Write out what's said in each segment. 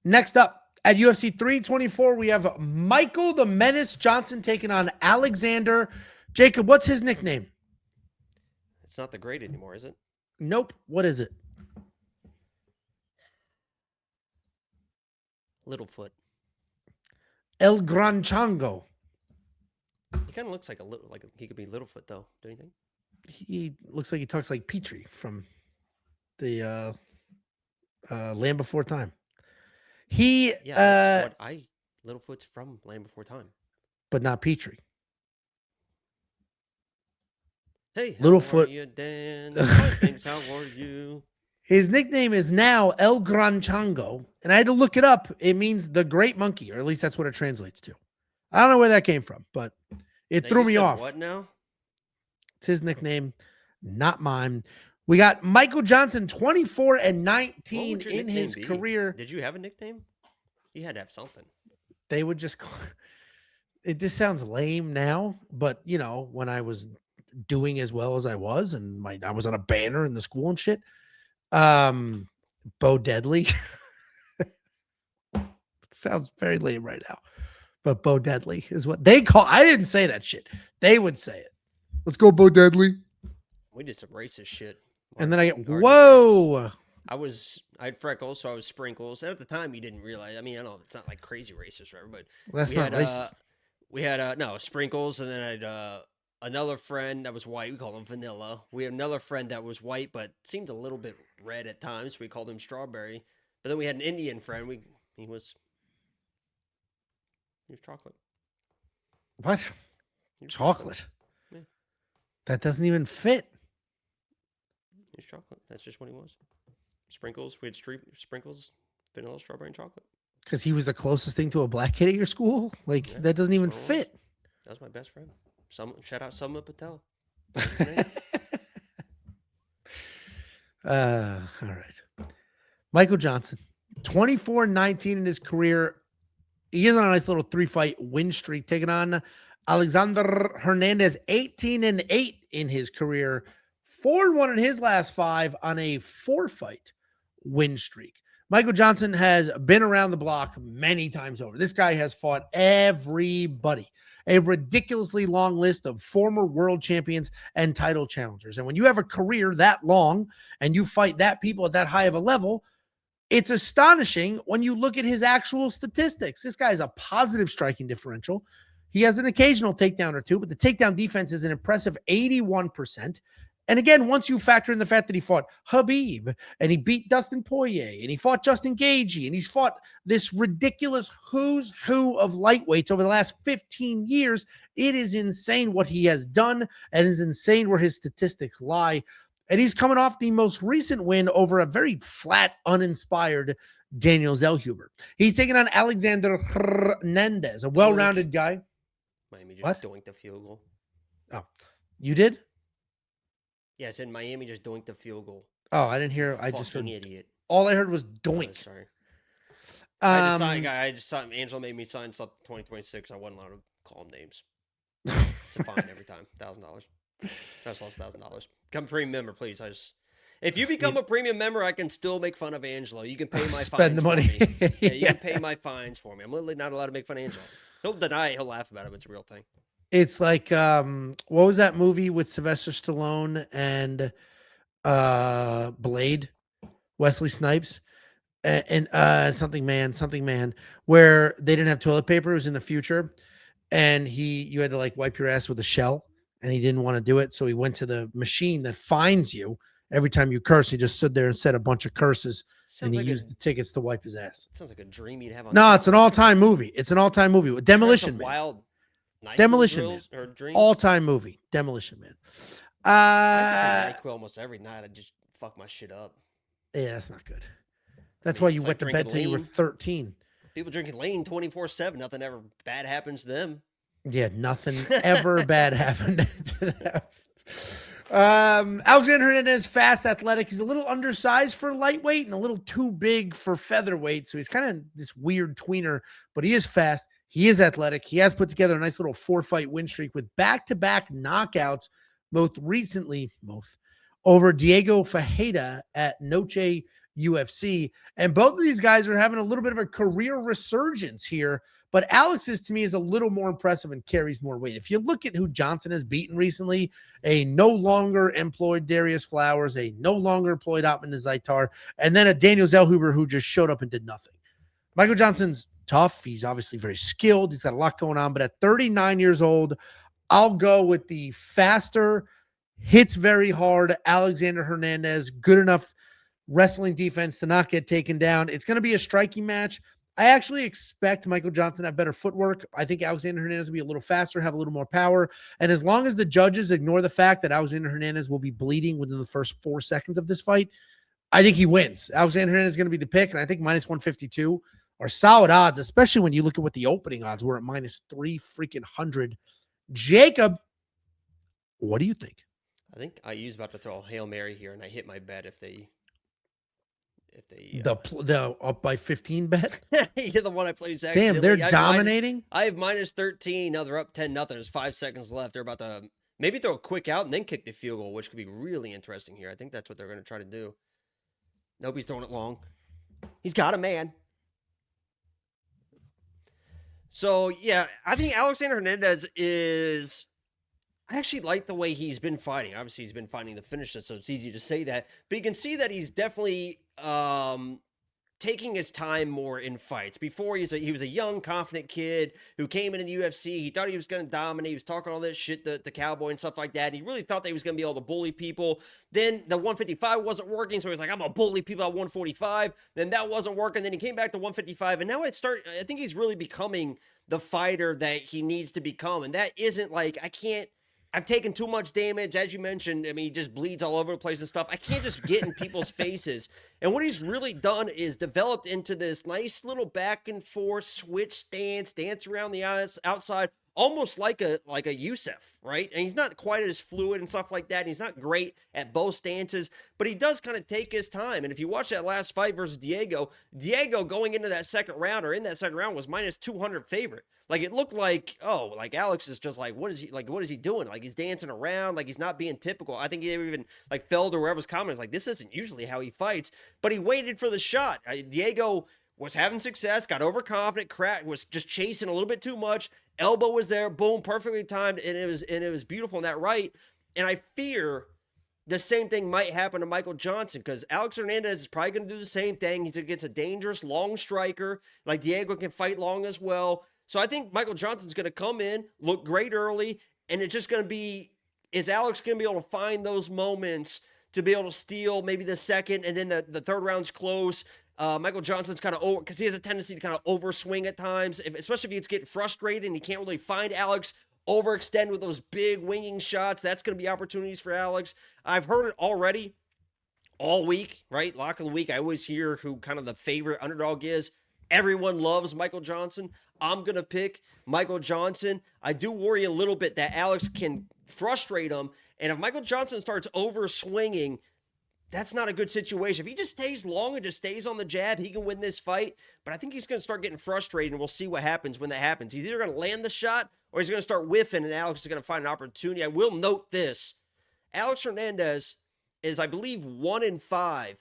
Next up, at UFC 324, we have Michael the Menace Johnson taking on Alexander. Jacob, what's his nickname? It's not the Great anymore, is it? Nope. What is it? Littlefoot. El Gran Chango. He kind of looks like he could be Littlefoot, though. Don't you think? He looks like he talks like Petrie from the Land Before Time. Littlefoot's from Land Before Time, but not Petrie. Hey, Littlefoot. How are you, Dan? Thanks. How are you? His nickname is now El Gran Chango, and I had to look it up. It means the Great Monkey, or at least that's what it translates to. I don't know where that came from, but it threw me off. What now? It's his nickname, not mine. We got Michael Johnson, 24-19 in his career. Did you have a nickname? You had to have something. They would just call it. Just sounds lame now, but you know, when I was doing as well as I was, and I was on a banner in the school and shit. Bo Deadly. Sounds very lame right now, but Bo Deadly is what they call. I didn't say that shit. They would say it. Let's go, Bo Deadly. We did some racist shit. And then I get, whoa. I had freckles, so I was Sprinkles. And at the time, you didn't realize. I mean, I know it's not like crazy racist, right? But that's not racist. We had Sprinkles, and then I had another friend that was white. We called him Vanilla. We had another friend that was white, but seemed a little bit red at times. We called him Strawberry. But then we had an Indian friend. He was chocolate. What? Chocolate? Yeah. That doesn't even fit. He's chocolate. That's just what he was. Sprinkles. We had Sprinkles, Vanilla, Strawberry, and chocolate. Because he was the closest thing to a black kid at your school? Like, yeah, that doesn't even fit. That was my best friend. Shout out Summa Patel. All right. Michael Johnson, 24-19 in his career. He is on a nice little 3-fight win streak, taking on Alexander Hernandez, 18-8 in his career, 4-1 in his last 5 on a 4-fight win streak. Michael Johnson has been around the block many times over. This guy has fought everybody, a ridiculously long list of former world champions and title challengers. And when you have a career that long and you fight that people at that high of a level, it's astonishing when you look at his actual statistics. This guy has a positive striking differential. He has an occasional takedown or two, but the takedown defense is an impressive 81%. And again, once you factor in the fact that he fought Khabib and he beat Dustin Poirier and he fought Justin Gaethje and he's fought this ridiculous who's who of lightweights over the last 15 years, it is insane what he has done, and it is insane where his statistics lie. And he's coming off the most recent win over a very flat, uninspired Daniel Zellhuber. He's taking on Alexander Hernandez, a well-rounded guy. Miami just doinked the field goal. Oh, you did? Yeah, I said Miami just doinked the field goal. Oh, I didn't hear. I just heard. Idiot. All I heard was doink. Oh, sorry. I just saw Angela made me sign something 2026. I wasn't allowed to call him names. It's a fine every time. $1,000. Just lost $1,000. Become a premium member, please. If you become a premium member, I can still make fun of Angelo. You can pay my fines. Spend the money. For me. Yeah, you can pay my fines for me. I'm literally not allowed to make fun of Angelo. He'll deny it. He'll laugh about it. But it's a real thing. It's like, what was that movie with Sylvester Stallone and Blade, Wesley Snipes, and something man, where they didn't have toilet paper. It was in the future, and you had to like wipe your ass with a shell, and he didn't want to do it, so he went to the machine that fines you every time you curse. He just stood there and said a bunch of curses, and he used the tickets to wipe his ass. Sounds like a dream you'd have on. No, it's an all-time movie. It's an all-time movie with Demolition Man. Wild. Demolition Man, all-time movie. Demolition Man. I take NyQuil almost every night. I just fuck my shit up. Yeah, that's not good. That's why you wet the bed till you were 13. People drinking lean 24/7. Nothing ever bad happens to them. Yeah, nothing ever bad happened to them. Alexander Hernandez, fast, athletic. He's a little undersized for lightweight and a little too big for featherweight. So he's kind of this weird tweener, but he is fast. He is athletic. He has put together a nice little 4-fight win streak with back-to-back knockouts, most recently over Diego Fajeda at Noche UFC. And both of these guys are having a little bit of a career resurgence here. But Alex's, to me, is a little more impressive and carries more weight. If you look at who Johnson has beaten recently, a no longer employed Darius Flowers, a no longer employed Otman Zaitar, and then a Daniel Zellhuber who just showed up and did nothing. Michael Johnson's tough. He's obviously very skilled. He's got a lot going on. But at 39 years old, I'll go with the faster, hits very hard, Alexander Hernandez, good enough wrestling defense to not get taken down. It's going to be a striking match. I actually expect Michael Johnson to have better footwork. I think Alexander Hernandez will be a little faster, have a little more power. And as long as the judges ignore the fact that Alexander Hernandez will be bleeding within the first 4 seconds of this fight, I think he wins. Alexander Hernandez is going to be the pick, and I think minus 152 are solid odds, especially when you look at what the opening odds were at minus 300. Jacob, what do you think? I think IU's about to throw a Hail Mary here, and I hit my bet if they the up by 15 bet. You're the one I played. Damn, they're dominating. I have minus 13. Now they're up 10-0. There's 5 seconds left. They're about to maybe throw a quick out and then kick the field goal, which could be really interesting here. I think that's what they're going to try to do. Nope, he's throwing it long. He's got a man. So, yeah, I think Alexander Hernandez is... I actually like the way he's been fighting. Obviously, he's been fighting the finisher, so it's easy to say that. But you can see that he's definitely taking his time more in fights. Before, he was a young, confident kid who came into the UFC. He thought he was going to dominate. He was talking all this shit to Cowboy and stuff like that. And he really thought that he was going to be able to bully people. Then the 155 wasn't working, so he was like, I'm going to bully people at 145. Then that wasn't working. Then he came back to 155. And now I think he's really becoming the fighter that he needs to become. And that isn't like, I've taken too much damage, as you mentioned. I mean, he just bleeds all over the place and stuff. I can't just get in people's faces. And what he's really done is developed into this nice little back and forth switch stance, dance around the outside, almost like a Youssef, right? And he's not quite as fluid and stuff like that. And he's not great at both stances, but he does kind of take his time. And if you watch that last fight versus Diego going into that second round or in that second round was minus 200 favorite. Like it looked like, oh, like Alex is just like, what is he doing? Like he's dancing around, like he's not being typical. I think he even like fell to whoever's comments, like this isn't usually how he fights, but he waited for the shot. Diego was having success, got overconfident, was just chasing a little bit too much. Elbow was there, boom, perfectly timed, and it was beautiful in that right. And I fear the same thing might happen to Michael Johnson because Alex Hernandez is probably going to do the same thing. He's against a dangerous long striker. Like Diego can fight long as well. So I think Michael Johnson's going to come in, look great early, and it's just going to be, is Alex going to be able to find those moments to be able to steal maybe the second, and then the third round's close. Michael Johnson's kind of over, because he has a tendency to kind of overswing at times, especially if he gets getting frustrated and he can't really find Alex, overextend with those big winging shots. That's going to be opportunities for Alex. I've heard it already all week, right? Lock of the week. I always hear who kind of the favorite underdog is. Everyone loves Michael Johnson. I'm going to pick Michael Johnson. I do worry a little bit that Alex can frustrate him. And if Michael Johnson starts over swinging, that's not a good situation. If he just stays long and just stays on the jab, he can win this fight. But I think he's going to start getting frustrated, and we'll see what happens when that happens. He's either going to land the shot or he's going to start whiffing, and Alex is going to find an opportunity. I will note this. Alex Hernandez is, I believe, 1-5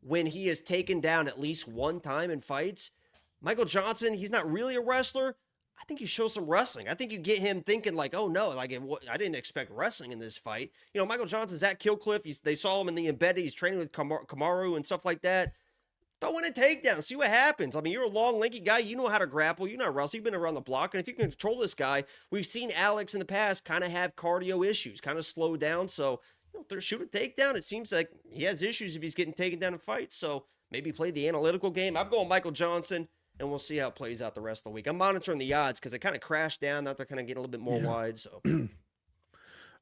when he is taken down at least one time in fights. Michael Johnson, he's not really a wrestler. I think he shows some wrestling. I think you get him thinking like, oh no, like I didn't expect wrestling in this fight. You know, Michael Johnson's at Kill Cliff. They saw him in the embedded. He's training with Kamaru and stuff like that. Throw in a takedown. See what happens. I mean, you're a long, lanky guy. You know how to grapple. You know how to wrestle. You've been around the block. And if you can control this guy, we've seen Alex in the past kind of have cardio issues, kind of slow down. So, you know, shoot a takedown. It seems like he has issues if he's getting taken down in fights. So maybe play the analytical game. I'm going Michael Johnson. And we'll see how it plays out the rest of the week. I'm monitoring the odds because it kind of crashed down. Now they're kind of getting a little bit more wide. So,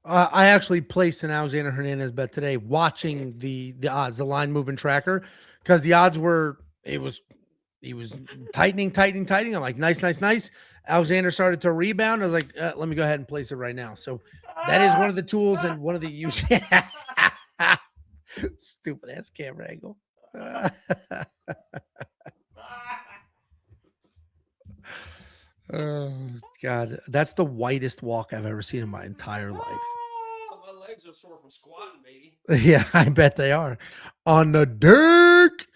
I actually placed an Alexander Hernandez bet today, watching the odds, the line moving tracker, because the odds were he was tightening. I'm like, nice. Alexander started to rebound. I was like, let me go ahead and place it right now. So that is one of the tools and one of the use. Stupid ass camera angle. Oh God, that's the whitest walk I've ever seen in my entire life. My legs are sore from squatting, baby. Yeah, I bet they are. on the dick.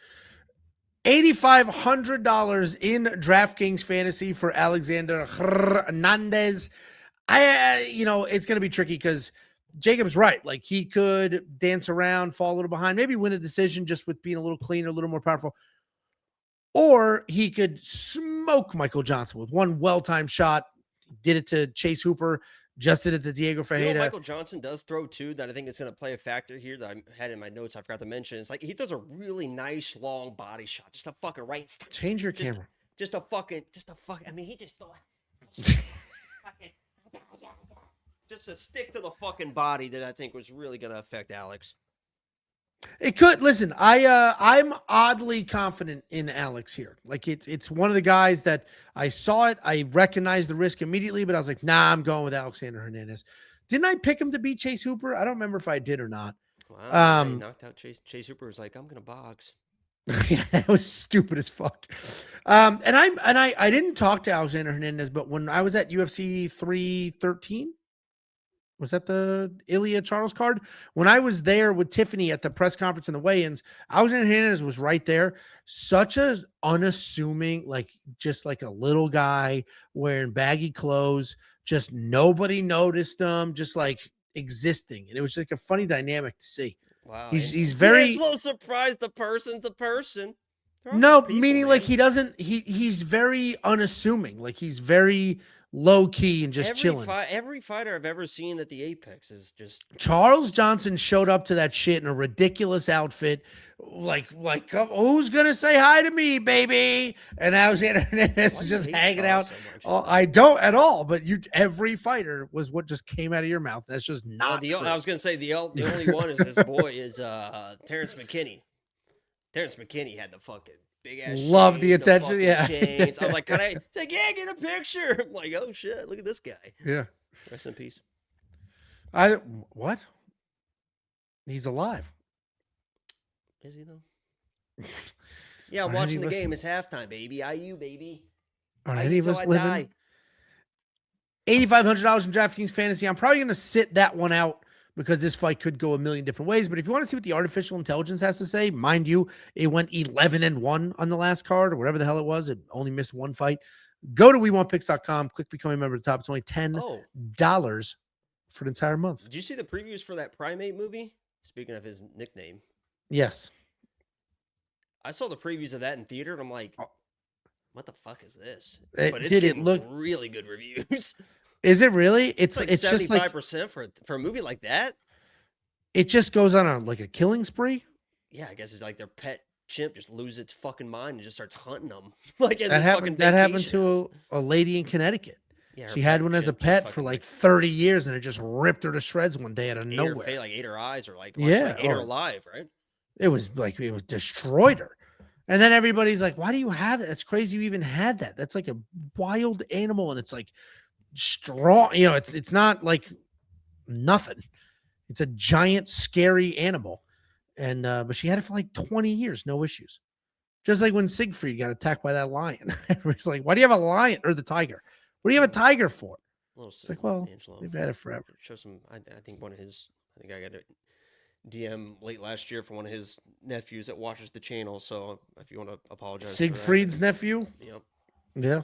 $8,500 in DraftKings fantasy for Alexander Hernandez. It's going to be tricky because Jacob's right. Like, he could dance around, fall a little behind, maybe win a decision just with being a little cleaner, a little more powerful. Or he could smoke Michael Johnson with one well-timed shot. Did it to Chase Hooper, just did it to Diego Ferreira. Michael Johnson does throw too, that I think is going to play a factor here that I had in my notes. I forgot to mention. It's like he does a really nice long body shot, just a fucking right. Change your camera. Just a fucking. I mean, he just just a stick to the fucking body that I think was really going to affect Alex. It could. Listen, I'm oddly confident in Alex here. Like, it's one of the guys that I saw it. I recognized the risk immediately, but I was like, nah, I'm going with Alexander Hernandez. Didn't I pick him to beat Chase Hooper? I don't remember if I did or not. Wow, he knocked out Chase Hooper. Was like, I'm gonna box. Yeah, that was stupid as fuck. And I didn't talk to Alexander Hernandez, but when I was at UFC 313. Was that the Ilya Charles card? When I was there with Tiffany at the press conference and the weigh-ins, Alexander Hernandez was right there. Such a unassuming, just like a little guy wearing baggy clothes. Just nobody noticed him, just like existing. And it was like a funny dynamic to see. Wow. He's very... It's a little surprised the person's a person. No, meaning man. Like he's very unassuming. Like he's very... low key and just chilling. Every fighter I've ever seen at the Apex is just... Charles Johnson showed up to that shit in a ridiculous outfit. Like who's going to say hi to me, baby? And Alexander Hernandez is just hanging out. So I don't at all, but every fighter was what just came out of your mouth. That's just not true. I was going to say the only one is his boy is Terrence McKinney. Terrence McKinney had the fucking... big ass love the attention, yeah. Chains. I was like, can I? He's like, yeah, get a picture. I'm like, oh shit, look at this guy. Yeah. Rest in peace. What? He's alive. Is he though? Yeah, I'm watching the game. It's halftime, baby. IU, baby. Are any of us living? $8,500 in DraftKings fantasy. I'm probably going to sit that one out, because this fight could go a million different ways. But if you want to see what the artificial intelligence has to say, mind you, it went 11-1 on the last card, or whatever the hell it was. It only missed one fight. Go to WeWantPicks.com. Click become a member at the top. It's only $10 for an entire month. Did you see the previews for that Primate movie? Speaking of his nickname. Yes. I saw the previews of that in theater, and I'm like, what the fuck is this? But it's getting really good reviews. Is it really? It's like 75% for a movie like that. It just goes on a killing spree. Yeah, I guess it's like their pet chimp just loses its fucking mind and just starts hunting them. Like that happened to a lady in Connecticut. Yeah, she had one as a pet for like 30 years, and it just ripped her to shreds one day out of nowhere. Ate her eyes, or ate her alive, right? It was destroyed her. And then everybody's like, "Why do you have that? That's crazy. You even had that. That's like a wild animal, and it's like." Strong, it's not like nothing. It's a giant, scary animal, and but she had it for like 20 years, no issues. Just like when Siegfried got attacked by that lion, everybody's like, "Why do you have a lion or the tiger? What do you have a tiger for?" It's like, well, they've had it forever. Show some. I think I got a DM late last year from one of his nephews that watches the channel. So if you want to apologize, Siegfried's nephew. Yep. Yeah.